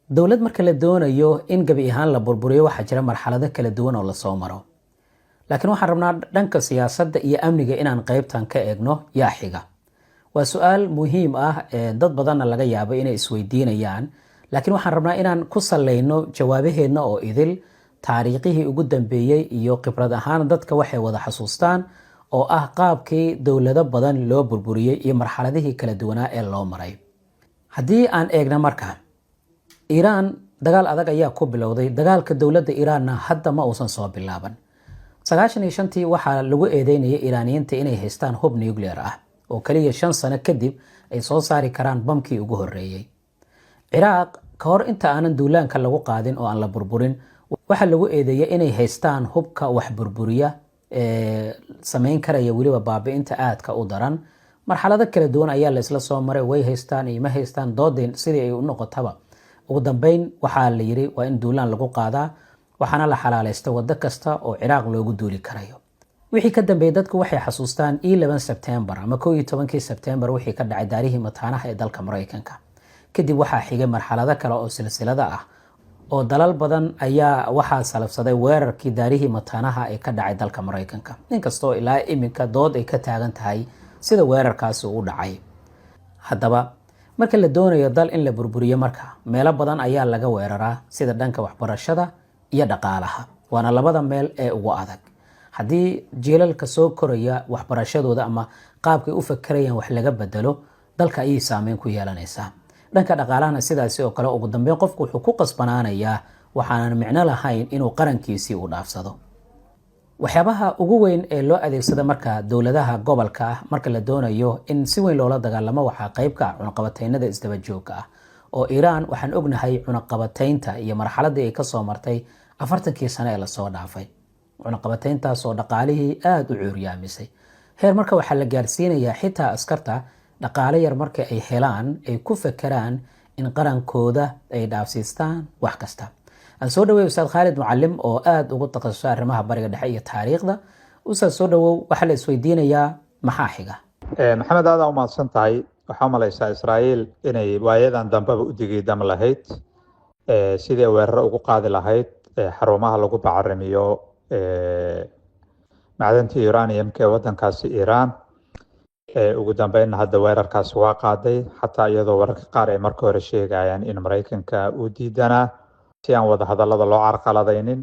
dowlad marka la doonayo in gabi ahaan la burburiyo waxaa jira marxalado kala duwan oo lasoo maro laakiin waxaan rabnaa dhanka siyaasadda iyo amniga inaan qaybtan ka eegno yaa xiga waa su-aal muhiim ah dad badanna laga yaabo inay isweydiinayaan laakiin waxaan rabnaa inaan ku saleyno jawaabaheedna oo idil taariikhihii ugu dambeeyey iyo khibrad ahaan dadka waxay wada xasuustaan oo ah qaabkii dowlado badan loo burburiyey iyo marxaladihii kala duwanaa ee loo maray haddii aan eegna marka iiraan dagaal adag ayaa ku bilowday dagaalka dowladda iiraanna hadda ma uusan soo bilaaban 95tii waxaa lagu eedeynayay iiraaniyiinta inay haystaan hub nuclear ah oo kaliya 5 sano kadib ay soo saari karaan bamkii ugu horeeyey ciraaq ka hor inta aanan duulaanka lagu qaadin oo aan la burburin waxaa lagu eedeeyay inay haystaan hubka wax burburiya samayn karaya weliba baabi'inta aadka u daran marxalado kala duwan ayaa la isla soo maray way haystaan iyo ma haystaan doodeen sidii ay u noqotaba ugu dambeyn waxaa la yiri waa in duulaan lagu qaadaa waxaana la xalaalaysta wado kasta oo ciraaq loogu duuli karayo wixii ka dambeeyay dadku waxay xasuustaan 11 September ama 12 September wixii ka dhacay daarihii mataanaha ee dalka Mareykanka kadib waxaa xigay marxalado kale oo silsilada ah oo dalal badan ayaa waxaa salafsaday weerarkii daarihii mataanaha ee ka dhacay dalka Mareykanka inkastoo ilaa iminka dood ay ka taagan tahay sida weerarkaasi u dhacay haddaba marka la doonayo dal in la burburiyo marka meelo badan ayaa laga weeraraa sida dhanka waxbarashada iyo dhaqaalaha waana labada meel ee ugu adag haddii jiilalka soo koraya waxbarashadooda ama qaabkay u fakarayaan wax laga bedelo dalka ayay saameyn ku yeelanaysaa dhanka dhaqaalahana sidaasi oo kale ugu dambeyn qofku wuxuu ku qasbanaanayaa waxaanan micno lahayn inuu qarankiisii u dhaafsado waxyaabaha ugu weyn ee loo adeegsada marka dowladaha gobolka ah marka la doonayo in si weyn loola dagaalamo waxaa qayb ka ah cunaqabataynada isdaba joogga ah oo Iiraan waxaan ognahay cunaqabataynta iyo marxaladii ay ka soo martay 40kii sano ee la soo dhaafay cunaqabatayntaas oo dhaqaalihii aad u cuuryaamisay heer marka waxaa la gaarsiinayaa xitaa askarta dhaqaale yar marka ay helaan ay ku fakaraan in qarankooda ay dhaafsiistaan wax kasta aan soo dhaweey Ustaad Khalid Muallim oo aad ugu takhasusay arrimaha bariga dhexe iyo taariikhda Ustaad soo dhawow waxa la isweydiinayaa maxaa xiga maxamed aad u mahadsan tahay waxaa malaysaa Israa'iil inay waayadan dambaba u digiidam lahayd sidii weerar ugu qaadi lahayd xarumaha lagu bacarimiyo macdanta uraniumka ee wadankaasi Iiraan ugu dambeynna hadda weerarkaasi waa qaaday xataa iyadoo wararka qaar ay marka hore sheegayaan in Mareykanka uu diidanaa si aan wada hadallada loo carqaladaynin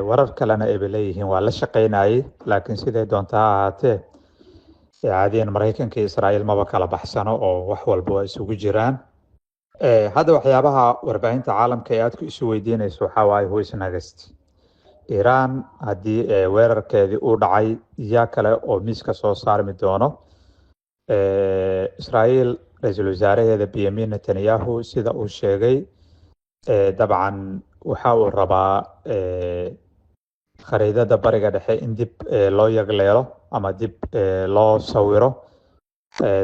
warar kalena ay leeyihiin waa la shaqeynayay laakiin sidee doontaa ahaatee caadiyan Mareykanka iyo Israa'iil maba kala baxsano oo wax walba waa isugu jiraan hadda waxyaabaha warbaahinta caalamka ee aad ku isu weydiinayso waxaa waaye who's next Iiraan haddii weerarkeedii uu dhacay yaa kale oo miiska soo saarmi doono Israa'iil ra'iisul wasaaraheeda Benjamin Netanyahu sida uu sheegay dabcan waxa uu rabaa khariidada bariga dhexe in dib loo yagleelo ama dib loo sawiro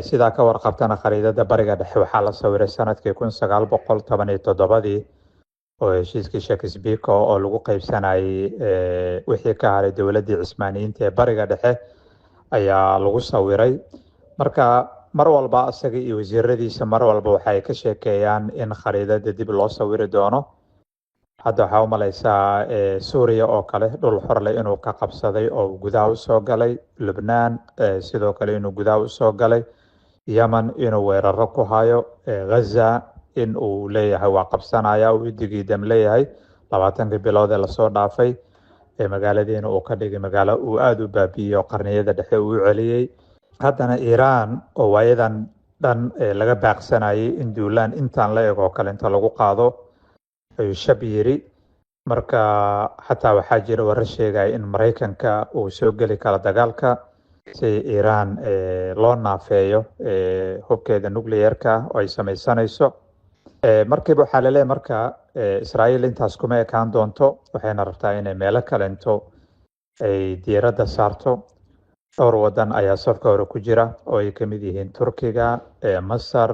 sida ka warqabtana khariidada bariga dhexe waxaa la sawiray sanadkii 1917 oo heshiiskii Shakespeare oo lagu qaybsanayay wixii ka haray dowladda Cismaaniyiinta ee bariga dhexe ayaa lagu sawiray marka mar walba asaga iyo wasiiradiisa mar walba waxay ka sheekeeyaan in khariidada dib loo sawiri doono hadda waxaa u malaysaa Suuriya oo kale dhul xor leh inuu ka qabsaday oo gudaha u soo galay Lebanon sidoo kale inuu gudaha u soo galay Yemen inuu weeraro ku hayo Gaza in uu leeyahay waa qabsanaya uu digiidam leeyahay 20 bilood ee la soo dhaafay magaaladeena uu ka dhigay magaalo uu aad u baabiyo qarniyada dhexe uu celiyay haddana Iiraan oo waayadan dhan laga baaqsanayay in duulaan intaan la eego kale inta lagu qaado ayuu shabiyiri marka xataa waxaa jira warar sheegay in Mareykanka uu soo gali karo dagaalka si Iiraan loo naafeeyo hubkeeda nuclearka oo ay samaysanayso markiiba waxaa la leeyahay marka Israa'iil intaas kuma ekaan doonto waxayna rabtaa inay meelo kale into ay diiradda saarto dhowr wadan ayaa safka hore ku jira oo ay kamid yihiin Turkiga Masar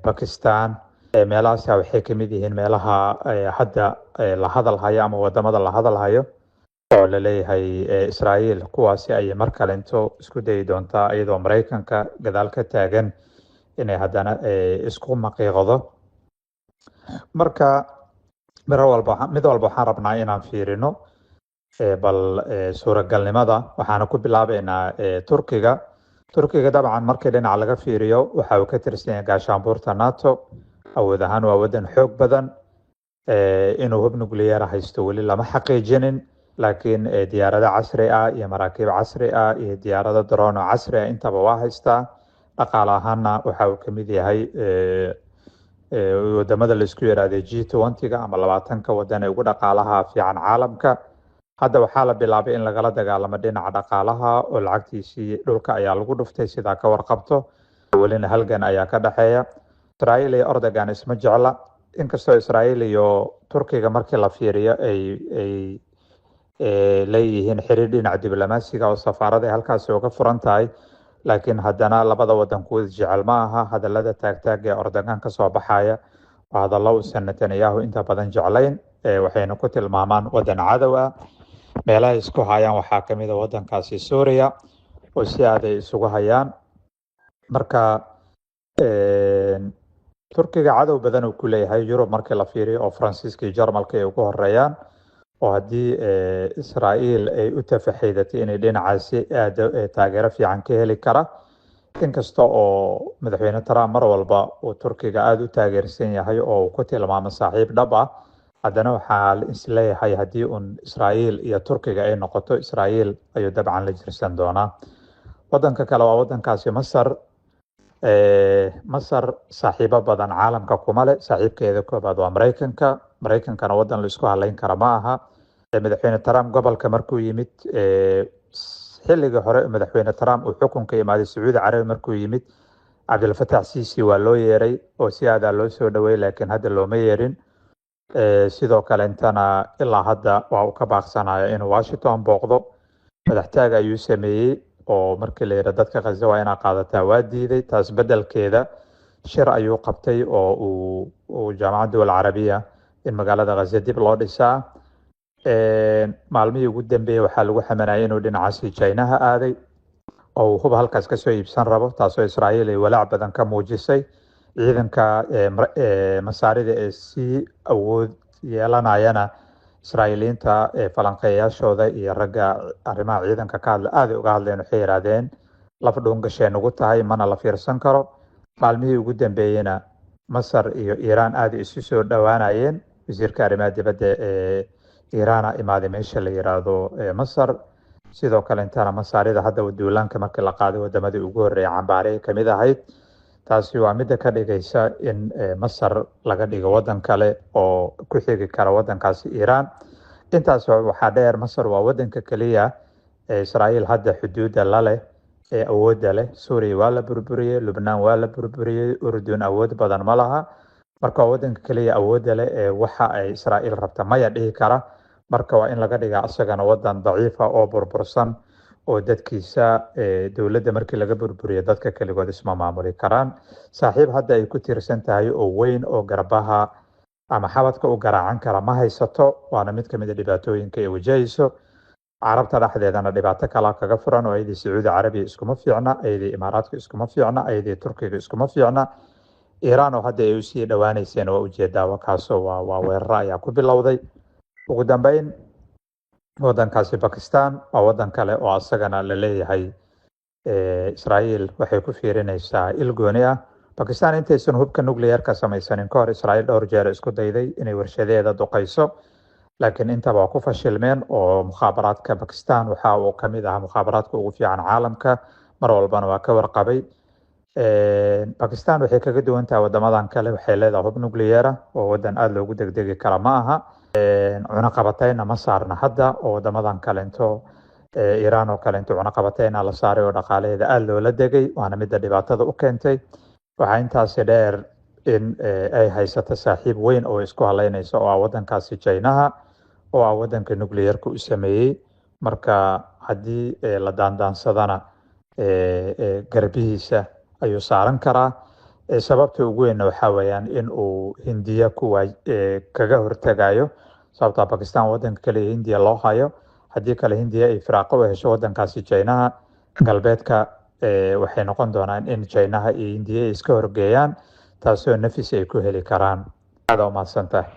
Pakistan meelahaas waxay kamid yihiin meelaha hadda la hadal hayo ama wadamada la hadal hayo oo la leeyahay Israa'iil kuwaasi ay mar kale into isku day doontaa iyadoo Mareykanka gadaal ka taagan inay haddana isku maqiiqdo marka mid walba waxaan rabnaa inaan fiirino bal suuragalnimada. waxaana ku bilaabeynaa Turkiga dabcan markii dhinaca laga fiiriyo waxa uu ka tirsan yahay gaashaanbuurta NATO, awood ahaan waa wadan xoog badan. inuu hub nuclear haysto weli lama xaqiijinin, laakiin diyaarado casri ah iyo maraakiib casri ah iyo diyaarado drone oo casri ah intaba waa haystaa. dhaqaale ahaanna waxa uu kamid yahay wadamada la isku yiraahdo G20 ama 20 wadan ee ugu dhaqaalaha fiican caalamka. hadda waxaa la bilaabay in lagala dagaalamo dhinaca dhaqaalaha oo lacagtiisii dhulka ayaa lagu dhuftay sidaa ka warqabto. welina halgan ayaa ka dhaxeeya. Israa'iil iyo Erdogan isma jecla, inkastoo Israa'iil iyo Turkiga markii la fiiriyo ay leeyihiin xiriir dhinaca diblomaasiga oo safaarada halkaasi uga furan tahay, laakiin haddana labada wadan kuwa jecel ma aha. hadalada taagtaag ee Erdogan ka soo baxaya waa hadallo uusan Netanyahu inta badan jeclayn, waxayna ku tilmaamaan wadan cadow ah. meelaha isku hayaan waxaa kamid ah wadankaasi Suuriya oo si aad ay isugu hayaan. marka Turkiga cadow badan uu ku leeyahay Yurub markii la fiiriyo, oo Faransiiska iyo Jarmalka ay ugu horeeyaan. oo haddii Israa'iil ay u tafaxiidatay inay dhinacaasi aad taageero fiican ka heli kara, inkasta oo madaxweyne Trump mar walba uu Turkiga aad u taageersan yahay oo uu ku tilmaamo saaxiib dhab ah, haddana waxaa la isleeyahay haddii uun Israa'iil iyo Turkiga ay noqoto, Israa'iil ayuu dabcan la jirsan doonaa. wadanka kale waa wadankaasi Masar. Masar saaxiibo badan caalamka kuma leh. saaxiibkeeda koobaad waa Mareykankana wadan la isku halayn kara ma aha. madaxweyne Trump gobolka markuu yimid, xilligii hore madaxweyne Trump uu xukunka imaaday Sacuudi Carabi markuu yimid, Cabdilfataax Siisi waa loo yeeray oo si aad loo soo dhaweeyay, laakiin hadda looma yeerin. sidoo kale intana ilaa hadda waa uu ka baaqsanaya inuu Washington booqdo. madaxtaaga ayuu sameeyey oo markii la yiraahdo dadka Gaza waa inaa qaadataa waa diiday. taas bedelkeeda shir ayuu qabtay oo uu jaamacadda Dawal Carabiya in magaalada Gaza dib loo dhisaa. maalmihii ugu dambeeyay waxaa lagu xamanayay inuu dhinacaasi Chinaha aaday oo hub halkaas ka soo iibsan rabo, taasoo Israa'iil ay walaac badan ka muujisay. ciidanka masaarida ee sii awood yeelanayana Israa'iiliinta falanqeeyaashooda iyo ragga arrimaha ciidanka ka hadla aad uga hadleen. waxay yiraahdeen laf dhuun gasheen ugu tahay, mana la fiirsan karo. maalmihii ugu dambeeyayna Masar iyo Iiraan aad isu soo dhawaanayeen. wasiirka arrimaha dibadda ee Iiraan imaaday meesha la yiraahdo Masar. sidoo kale intana masaarida hadda duulaanka markii la qaaday wadamadii ugu horeeyay cambaare kamid ahayd. taasi waa midda ka dhigaysa in Masar laga dhigo wadan kale oo ku xigi kara wadankaasi Iiraan. intaas waxaa dheer, Masar waa wadanka kaliya ee Israa'iil hadda xuduuda la leh ee awoodda leh. Suuriya waa la burburiyey, Lubnaan waa la burburiyey, Urdun awood badan ma laha. marka waa wadanka kaliya awoodda leh ee waxa ay Israa'iil rabta maya dhihi kara. marka waa in laga dhigaa asagana wadan daciifa oo burbursan oo dadkiisa dowladda markii laga burburiyo dadka kaligood isma maamuli karaan. saaxiib hadda ay ku tiirsan tahay oo weyn oo garbaha ama xabadka u garaacan kara ma haysato, waana mid kamid ah dhibaatooyinka ay wajahayso. carabta dhexdeedana dhibaato kala kaga furan oo ayadii Sacuudi Carabiya iskuma fiicna, ayadii Imaaraadka iskuma fiicna, ayadii Turkiga iskuma fiicna. Iiraan oo hadda ay usii dhawaanayseen waa ujeedaa wakaasoo waa weeraro ayaa ku bilowday. ugu dambeyn wadankaasi Pakistan waa wadan kale oo asagana la leeyahay Israa'iil waxay ku fiirinaysaa il gooni ah. Pakistan intaysan hubka nuclear-ka samaysanin ka hor, Israa'iil dhowr jeer isku dayday inay warshadeeda duqayso, laakiin intaba waa ku fashilmeen. oo mukhaabaraadka Pakistan waxa uu kamid ahaa mukhaabaraadka ugu fiican caalamka, mar walbana waa ka warqabay. Pakistan waxay kaga duwan tahay wadamadan kale, waxay leedahay hub nuclear ah oo wadan aad loogu degdegi kara ma aha. cunaqabatayna ma saarna hadda oo wadamadan kalento Iiraan oo kalento cunaqabatayna la saaray oo dhaqaalaheeda aad loola degay, waana midda dhibaatada u keentay. waxaa intaasi dheer in ay haysato saaxiib weyn oo isku halaynaysa oo ah wadankaasi Chinaha oo ah wadanka nuclear-ka u sameeyey. marka haddii la daandaansadana garbihiisa ayuu saaran karaa. sababta ugu weynna waxaa weeyaan in uu Hindiya kaga hortagayo, sababta Pakistan wadanka kaliya Hindiya loo hayo. haddii kale Hindiya ay firaaqo u hesho wadankaasi Chinaha galbeedka, waxay noqon doonaan in Chinaha iyo Hindiya iska horgeeyaan, taasoo nafis ay ku heli karaan. aad u mahadsantahay